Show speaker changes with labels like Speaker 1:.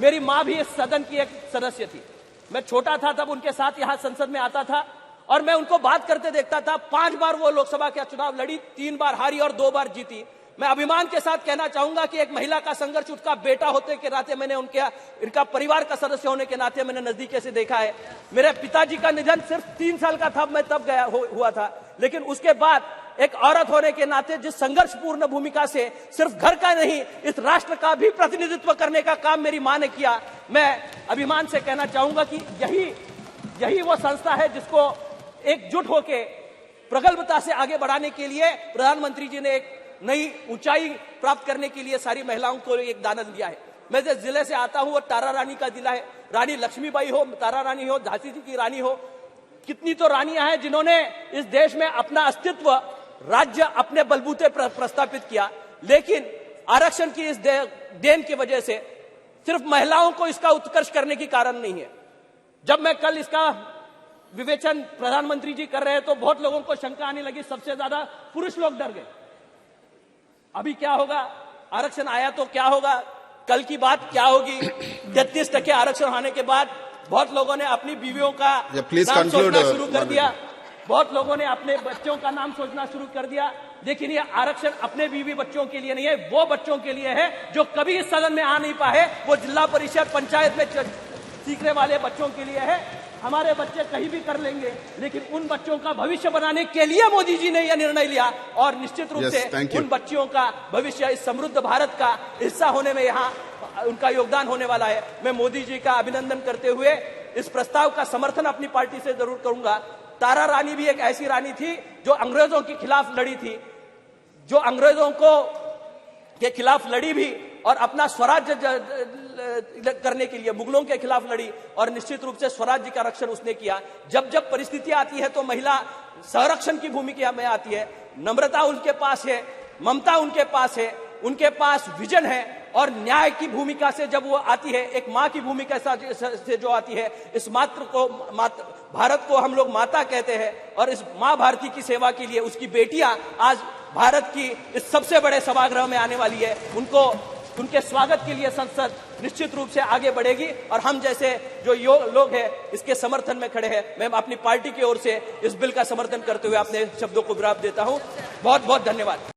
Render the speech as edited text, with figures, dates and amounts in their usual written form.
Speaker 1: मेरी मां भी इस सदन की एक सदस्य थी। मैं छोटा था तब उनके साथ यहां संसद में आता था और मैं उनको बात करते देखता था। 5 बार वो लोकसभा का चुनाव लड़ी, 3 बार हारी और 2 बार जीती। मैं अभिमान के साथ कहना चाहूंगा कि एक महिला का संघर्ष, उसका बेटा होते के नाते मैंने इनका परिवार का सदस्य होने के नाते मैंने नजदीक से देखा है। मेरे पिताजी का निधन सिर्फ 3 साल का था, मैं तब हुआ था, लेकिन उसके बाद एक औरत होने के नाते जिस संघर्षपूर्ण भूमिका से सिर्फ घर का नहीं, इस राष्ट्र का भी प्रतिनिधित्व करने का काम मेरी मां ने किया। मैं अभिमान से कहना चाहूंगा कि यही वो संस्था है जिसको एकजुट होकर प्रगल्भता से आगे बढ़ाने के लिए प्रधानमंत्री जी ने एक नई ऊंचाई प्राप्त करने के लिए सारी महिलाओं को एक दान दिया है। मैं जिस जिले से आता हूं वो तारा रानी का जिला है। रानी लक्ष्मीबाई हो, तारा रानी हो, झांसी जी की रानी हो, कितनी तो रानियां हैं जिन्होंने इस देश में अपना अस्तित्व, राज्य अपने बलबूते प्रस्थापित किया। लेकिन आरक्षण की इस देन की वजह से सिर्फ महिलाओं को इसका उत्कर्ष करने की कारण नहीं है। जब मैं कल इसका विवेचन प्रधानमंत्री जी कर रहे हैं तो बहुत लोगों को शंका आने लगी, सबसे ज्यादा पुरुष लोग डर गए। अभी क्या होगा, आरक्षण आया तो क्या होगा, कल की बात क्या होगी। 33% आरक्षण आने के बाद बहुत लोगों ने अपनी बीवियों का नाम सोचना शुरू कर दिया, बहुत लोगों ने अपने बच्चों का नाम सोचना शुरू कर दिया। लेकिन ये आरक्षण अपने बीवी बच्चों के लिए नहीं है, वो बच्चों के लिए है जो कभी इस सदन में आ नहीं पाए, वो जिला परिषद पंचायत में सीखने वाले बच्चों के लिए है। हमारे बच्चे कहीं भी कर लेंगे, लेकिन उन बच्चों का भविष्य बनाने के लिए मोदी जी ने यह निर्णय लिया और निश्चित रूप से उन बच्चियों का भविष्य इस समृद्ध भारत का हिस्सा होने में यहाँ उनका योगदान होने वाला है। मैं मोदी जी का अभिनंदन करते हुए इस प्रस्ताव का समर्थन अपनी पार्टी से जरूर करूंगा। तारा रानी भी एक ऐसी रानी थी जो अंग्रेजों के खिलाफ लड़ी थी, जो अंग्रेजों के खिलाफ लड़ी भी और अपना स्वराज्य करने के लिए मुगलों के खिलाफ लड़ी और निश्चित रूप से स्वराज्य का रक्षण उसने किया। जब जब परिस्थितियां आती है तो महिला संरक्षण की भूमिका में आती है। नम्रता उनके पास है, ममता उनके पास है, उनके पास विजन है और न्याय की भूमिका से जब वो आती है, एक माँ की भूमिका से जो आती है, इस भारत को हम लोग माता कहते हैं और इस माँ भारती की सेवा के लिए उसकी बेटियां आज भारत की इस सबसे बड़े सभागृह में आने वाली है। उनके स्वागत के लिए संसद निश्चित रूप से आगे बढ़ेगी और हम जैसे जो लोग हैं इसके समर्थन में खड़े हैं। मैं अपनी पार्टी की ओर से इस बिल का समर्थन करते हुए अपने शब्दों को विराम देता हूं। बहुत बहुत धन्यवाद।